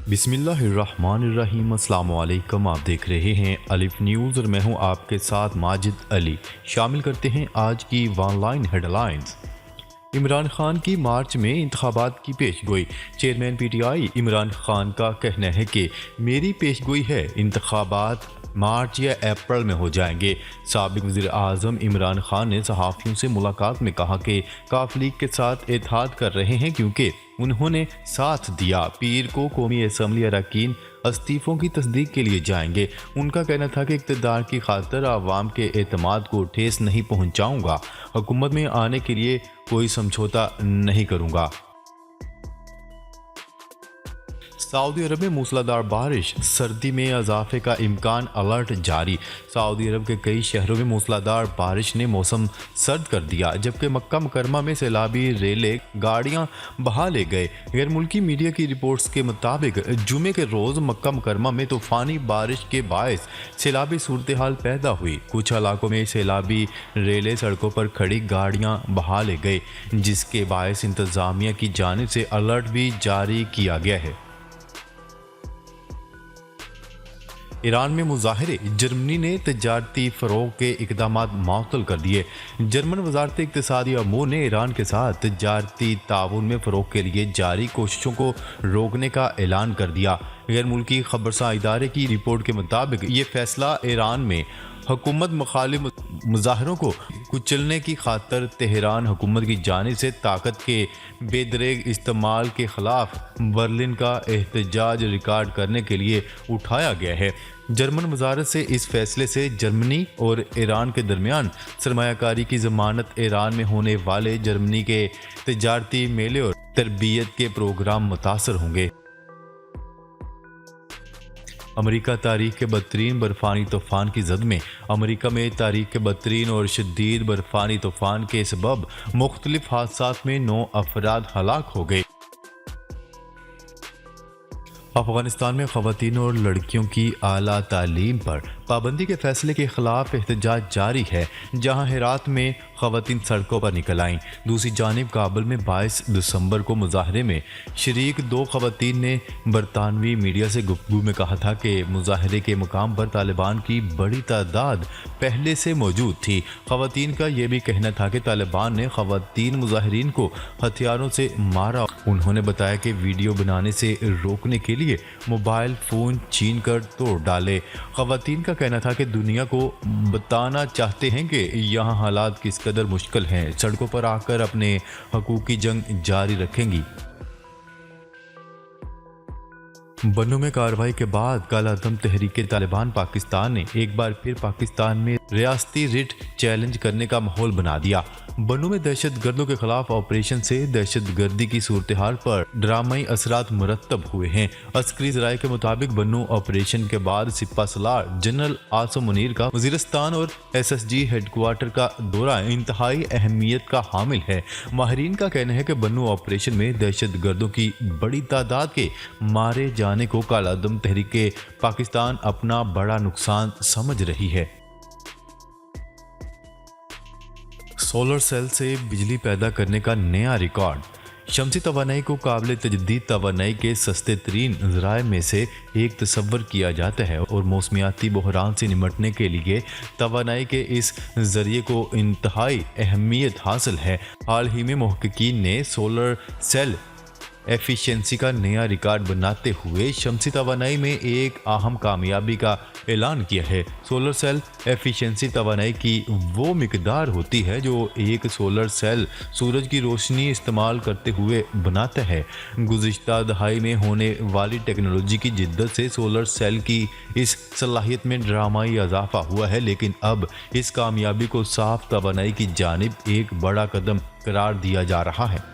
बिस्मिल्लाहिर्रहमानिर्रहीम। अस्सलाम वालेकुम। आप देख रहे हैं अलिफ न्यूज़ और मैं हूं आपके साथ माजिद अली। शामिल करते हैं आज की ऑनलाइन हेडलाइंस। इमरान खान की मार्च में इंतखाबात की पेशगोई। चेयरमैन पीटीआई इमरान खान का कहना है कि मेरी पेशगोई है इंतखाबात मार्च या अप्रैल में हो जाएंगे। साबिक वज़ीर आज़म इमरान खान ने सहाफ़ियों से मुलाकात में कहा कि काफ लीग के साथ इत्तेहाद कर रहे हैं क्योंकि उन्होंने साथ दिया। पीर को कौमी असम्बली अरकान इस्तीफ़ों की तस्दीक के लिए जाएंगे। उनका कहना था कि इक़्तिदार की खातिर आवाम के एतमाद को ठेस नहीं पहुँचाऊँगा, हुकूमत में आने के लिए कोई समझौता नहीं करूँगा। सऊदी अरब में मूसलाधार बारिश, सर्दी में इजाफे का इम्कान, अलर्ट जारी। सऊदी अरब के कई शहरों में मूसलाधार बारिश ने मौसम सर्द कर दिया, जबकि मक्का मुकरमा में सैलाबी रेलें गाड़ियां बहा ले गए। गैर मुल्की मीडिया की रिपोर्ट्स के मुताबिक जुमे के रोज़ मक्का मुकरमा में तूफ़ानी बारिश के बायस सैलाबी सूरत हाल पैदा हुई। कुछ इलाकों में सैलाबी रेलें सड़कों पर खड़ी गाड़ियां बहा ले गए, जिसके बायस इंतज़ामिया की जानिब से अलर्ट भी जारी किया गया है। ईरान में मुजाहरे, जर्मनी ने तजारती फ़रोग के इक़दाम मअतल कर दिए। जर्मन वज़ारत इक़्तिसादी अमूर ने ईरान के साथ तजारती ताउन में फ़रोग के लिए जारी कोशिशों को रोकने का ऐलान कर दिया। गैर मुल्की खबरसां इदारे की रिपोर्ट के मुताबिक ये फैसला ईरान में हुकूमत मुखालिफ मुजाहरों को कुचलने की खातर तेहरान हुकूमत की जानिब से ताकत के बेदरेग इस्तेमाल के ख़िलाफ़ बर्लिन का एहतजाज रिकॉर्ड करने के लिए उठाया गया है। जर्मन वजारत से इस फैसले से जर्मनी और ईरान के दरमियान सरमायाकारी की ज़मानत, ईरान में होने वाले जर्मनी के तजारती मेले और तरबियत के प्रोग्राम मुतासर होंगे। अमेरिका तारीख के बदतरीन बर्फ़ानी तूफ़ान की जद में। अमेरिका में तारीख के बदतरीन और शदीद बर्फ़ानी तूफ़ान के सबब मुख्तलिफ हादसात में 9 अफराद हलाक हो गए। अफ़गानिस्तान में ख़वातीन और लड़कियों की आला तालीम पर पाबंदी के फैसले के खिलाफ एहतजाज जारी है, जहां हेरात में ख़वातीन सड़कों पर निकल आईं। दूसरी जानिब काबुल में 22 दिसंबर को मुजाहरे में शरीक 2 ख़वातीन ने बरतानवी मीडिया से गुफ्तगू में कहा था कि मुजाहरे के मुकाम पर तालिबान की बड़ी तादाद पहले से मौजूद थी। ख़वातीन का यह भी कहना था कि तालिबान ने ख़वातीन मुजाहिरीन को हथियारों से मारा। उन्होंने बताया कि वीडियो बनाने से रोकने के लिए मोबाइल फ़ोन छीन कर तोड़ डाले। ख़वातीन का कहना था कि दुनिया को बताना चाहते हैं कि यहाँ हालात किस कदर मुश्किल हैं, सड़कों पर आकर अपने हकूक़ की जंग जारी रखेंगी। बन्नू में कार्रवाई के बाद कालादम तहरीक तालिबान पाकिस्तान ने एक बार फिर पाकिस्तान में रियासती रिट चैलेंज करने का माहौल बना दिया। बन्नू में दहशत गर्दों के खिलाफ ऑपरेशन से दहशत गर्दी की सूरत हाल पर ड्रामाई असरात मुरतब हुए हैं। अस्करी ज़राए के मुताबिक बन्नू ऑपरेशन के बाद सिपा सलार जनरल आसम मुनीर का वज़ीरिस्तान और SSG हेडक्वार्टर का दौरा इंतहाई अहमियत का हामिल है। माहिरीन का कहना है कि बन्नू ऑपरेशन में दहशत गर्दों की बड़ी तादाद के मारे जाने को कालादम तहरीक पाकिस्तान अपना बड़ा नुकसान समझ रही है। सोलर सेल से बिजली पैदा करने का नया रिकॉर्ड। शमसी तवानाई को काबिल तजदीद तवानाई के सस्ते तरीन ज़राए में से एक तस्वर किया जाता है और मौसमियाती बहरान से निमटने के लिए तवानाई के इस ज़रिए को इंतहाई अहमियत हासिल है। हाल ही में मुहक्किकीन ने सोलर सेल एफिशिएंसी का नया रिकॉर्ड बनाते हुए शमसी तवानाई में एक अहम कामयाबी का ऐलान किया है। सोलर सेल एफिशिएंसी तवानाई की वो मिकदार होती है जो एक सोलर सेल सूरज की रोशनी इस्तेमाल करते हुए बनाता है। गुज़िश्ता दहाई में होने वाली टेक्नोलॉजी की जिद्दत से सोलर सेल की इस सलाहियत में ड्रामाई इजाफा हुआ है, लेकिन अब इस कामयाबी को साफ तवानाई की जानिब एक बड़ा कदम करार दिया जा रहा है।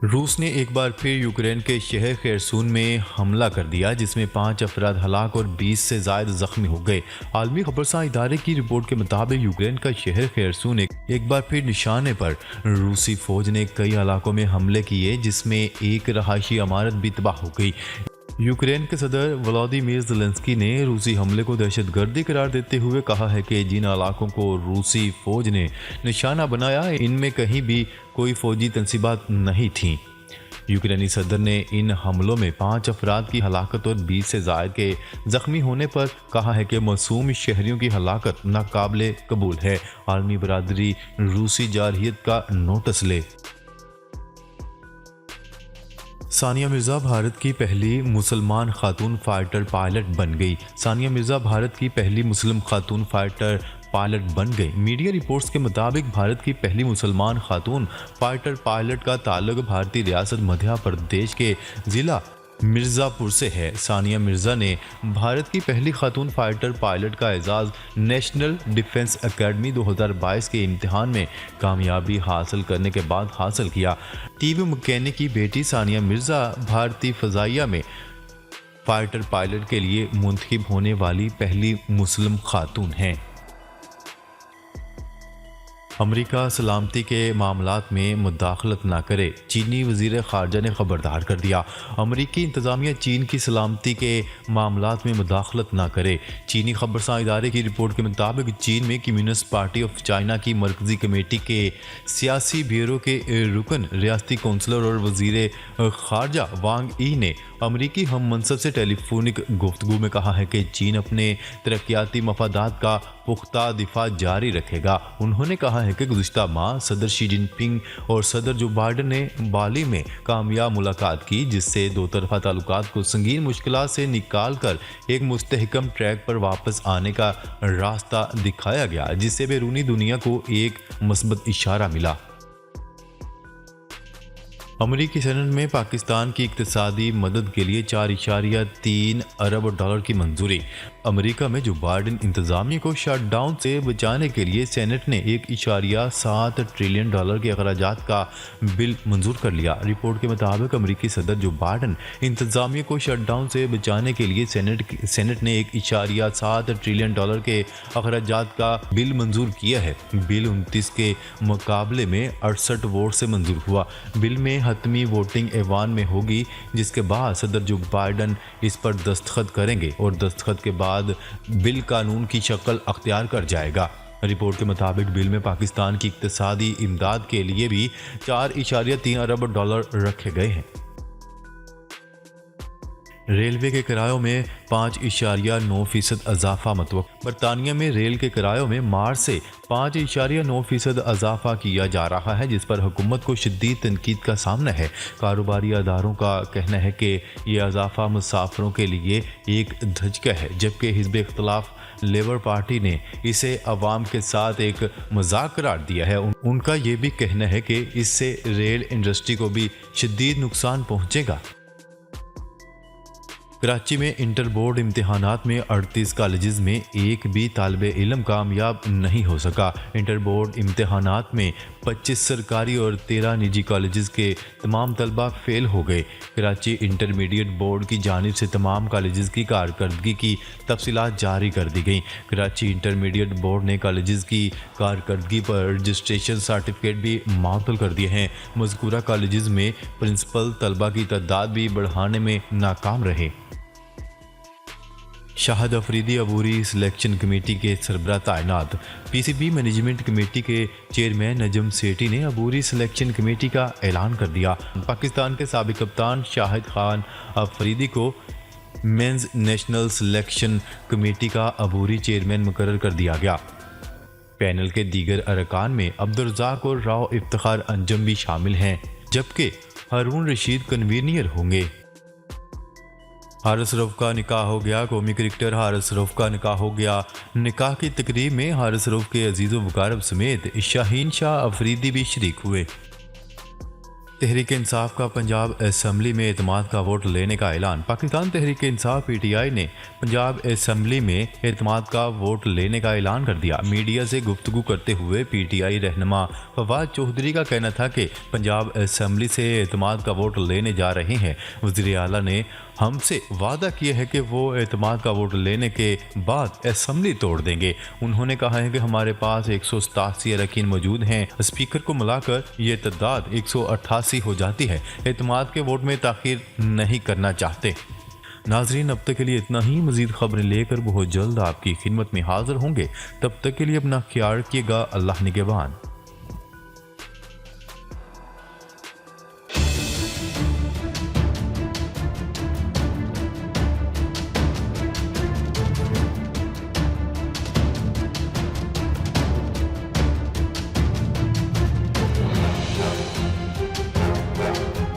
रूस ने एक बार फिर यूक्रेन के शहर खेरसून में हमला कर दिया, जिसमें 5 अफराद हलाक और 20 से ज़ायद जख्मी हो गए। आलमी खबरसां इदारे की रिपोर्ट के मुताबिक यूक्रेन का शहर खेरसून एक बार फिर निशाने पर। रूसी फौज ने कई इलाकों में हमले किए, जिसमें एक रहायशी इमारत भी तबाह हो गई। यूक्रेन के सदर व्लादिमीर ज़ेलेंस्की ने रूसी हमले को दहशतगर्दी करार देते हुए कहा है कि जिन इलाकों को रूसी फौज ने निशाना बनाया, इनमें कहीं भी कोई फौजी तंसीबात नहीं थीं। यूक्रेनी सदर ने इन हमलों में 5 अफराद की हलाकत और 20 से ज़ायद के जख्मी होने पर कहा है कि मासूम शहरियों की हलाकत नाकाबिले कबूल है। आलमी बरादरी रूसी जारहियत का नोटिस ले। सानिया मिर्ज़ा भारत की पहली मुसलमान खातून फाइटर पायलट बन गई। सानिया मिर्ज़ा भारत की पहली मुस्लिम खातून फाइटर पायलट बन गई। मीडिया रिपोर्ट्स के मुताबिक भारत की पहली मुसलमान खातून फाइटर पायलट का ताल्लुक भारतीय रियासत मध्य प्रदेश के ज़िला मिर्ज़ापुर से है। सानिया मिर्ज़ा ने भारत की पहली खातून फाइटर पायलट का एजाज़ नेशनल डिफेंस एकेडमी 2022 के इम्तिहान में कामयाबी हासिल करने के बाद हासिल किया। टीवी मैकेनिक की बेटी सानिया मिर्ज़ा भारतीय फ़ज़ाइया में फाइटर पायलट के लिए मुंतखब होने वाली पहली मुस्लिम खातून हैं। अमेरिका सलामती के मामलात में मुदाखलत न करे, चीनी वज़ीर ख़ारजा ने खबरदार कर दिया। अमेरिकी इंतज़ामिया चीन की सलामती के मामलात में मुदाखलत न करे। चीनी खबरसां इदारे की रिपोर्ट के मुताबिक चीन में कम्युनिस्ट पार्टी ऑफ चाइना की मरकज़ी कमेटी के सियासी ब्यूरो के रुकन, रियासती कौंसलर और वज़ीर ख़ारजा वांग ई ने अमेरिकी हम मनसब से टेलीफोनिक गुफ्तगू में कहा है कि चीन अपने तरक्याती मफादात का पुख्ता दिफा जारी रखेगा। उन्होंने कहा है कि गुज़िश्ता माह सदर शी जिनपिंग और सदर जो बाइडन ने बाली में कामयाब मुलाकात की, जिससे दो तरफा ताल्लुकात को संगीन मुश्किलात से निकाल कर एक मुस्तहकम ट्रैक पर वापस आने का रास्ता दिखाया गया, जिससे बैरूनी दुनिया को एक मस्बत इशारा मिला। अमेरिकी सेनेट में पाकिस्तान की इक्तिसादी मदद के लिए 4.3 अरब डॉलर की मंजूरी। अमेरिका में जो बाइडन इंतजामिया को शटडाउन से बचाने के लिए सेनेट ने 1.7 ट्रिलियन डॉलर के अखराजात का बिल मंजूर कर लिया। रिपोर्ट के मुताबिक अमेरिकी सदर जो बाइडन इंतजामिया को शटडाउन से बचाने के लिए सेनेट ने 1.7 ट्रिलियन डॉलर के अखराजात का बिल मंजूर किया है। बिल 29 के मुकाबले में 68 वोट से मंजूर हुआ। बिल में हतमी वोटिंग ऐवान में होगी, जिसके बाद सदर जो बाइडन इस पर दस्तखत करेंगे और दस्तखत के बाद बिल कानून की शक्ल अख्तियार कर जाएगा। रिपोर्ट के मुताबिक बिल में पाकिस्तान की इक्तिसादी इमदाद के लिए भी 4.3 अरब डॉलर रखे गए हैं। रेलवे के किरायों में 5.9% इजाफा मतवक्का। बरतानिया में रेल के किरायों में मार्च से 5.9% इजाफा किया जा रहा है, जिस पर हुकूमत को शदीद तनकीद का सामना है। कारोबारी अदारों का कहना है कि यह इजाफा मुसाफिरों के लिए एक धचका है, जबकि हिज़्ब इख्तिलाफ लेबर पार्टी ने इसे अवाम के साथ एक मजाक करार दिया है। उनका ये भी कहना है कि इससे रेल इंडस्ट्री को भी शदीद नुकसान पहुँचेगा। कराची में इंटर बोर्ड इम्तिहानात में 38 कॉलेजेस में एक भी तालिब इल्म कामयाब नहीं हो सका। इंटर बोर्ड इम्तिहानात में 25 सरकारी और 13 निजी कॉलेजेस के तमाम तलबा फेल हो गए। कराची इंटरमीडिएट बोर्ड की जानिब से तमाम कॉलेजेस की कारकर्दगी की तफसीलात जारी कर दी गई। कराची इंटरमीडिएट बोर्ड ने कॉलेजेस की कारकर्दगी पर रजिस्ट्रेशन सर्टिफिकेट भी मअतल कर दिए हैं। मज़कूरा कॉलेजेस में प्रिंसिपल तलबा की तादाद भी बढ़ाने में नाकाम रहे। शाहिद अफरीदी अबूरी सिलेक्शन कमेटी के सरबरा तैनात। पीसीबी मैनेजमेंट कमेटी के चेयरमैन नजम सेठी ने अबूरी सिलेक्शन कमेटी का ऐलान कर दिया। पाकिस्तान के साबिक कप्तान शाहिद खान अफरीदी को मेंस नेशनल सिलेक्शन कमेटी का अबूरी चेयरमैन मुकर्रर कर दिया गया। पैनल के दीगर अरकान में अब्दुर्रज़ाक और राव इफ्तिखार अंजम भी शामिल हैं, जबकि हारून रशीद कन्वीनियर होंगे। हारिस रऊफ का निकाह हो गया। कौमी क्रिकेटर हारिस रऊफ का निकाह हो गया। निकाह की तकरीब में हारिस रऊफ के अजीज़ मुकारब समेत शाहीन शाह अफरीदी भी शरीक हुए। तहरीक इंसाफ का पंजाब असम्बली में एतमाद का वोट लेने का ऐलान। पाकिस्तान तहरीक इंसाफ पीटीआई ने पंजाब असम्बली में एतमाद का वोट लेने का ऐलान कर दिया। मीडिया से गुफ्तगू करते हुए पीटीआई रहनुमा फवाद चौधरी का कहना था कि पंजाब असम्बली से एतमाद का वोट लेने जा रहे हैं। वज़ीर आला ने हमसे वादा किया है कि वो एतमाद का वोट लेने के बाद असम्बली तोड़ देंगे। उन्होंने कहा है कि हमारे पास 187 अरकान मौजूद हैं। स्पीकर को मिलाकर ये तादाद 188 हो जाती है। एतमाद के वोट में ताख़ीर नहीं करना चाहते। नाजरीन, अब तक के लिए इतना ही। मज़ीद खबरें लेकर बहुत जल्द आपकी खिदमत में हाजिर होंगे। तब तक के लिए अपना ख्याल रखिएगा। अल्लाह निगहबान।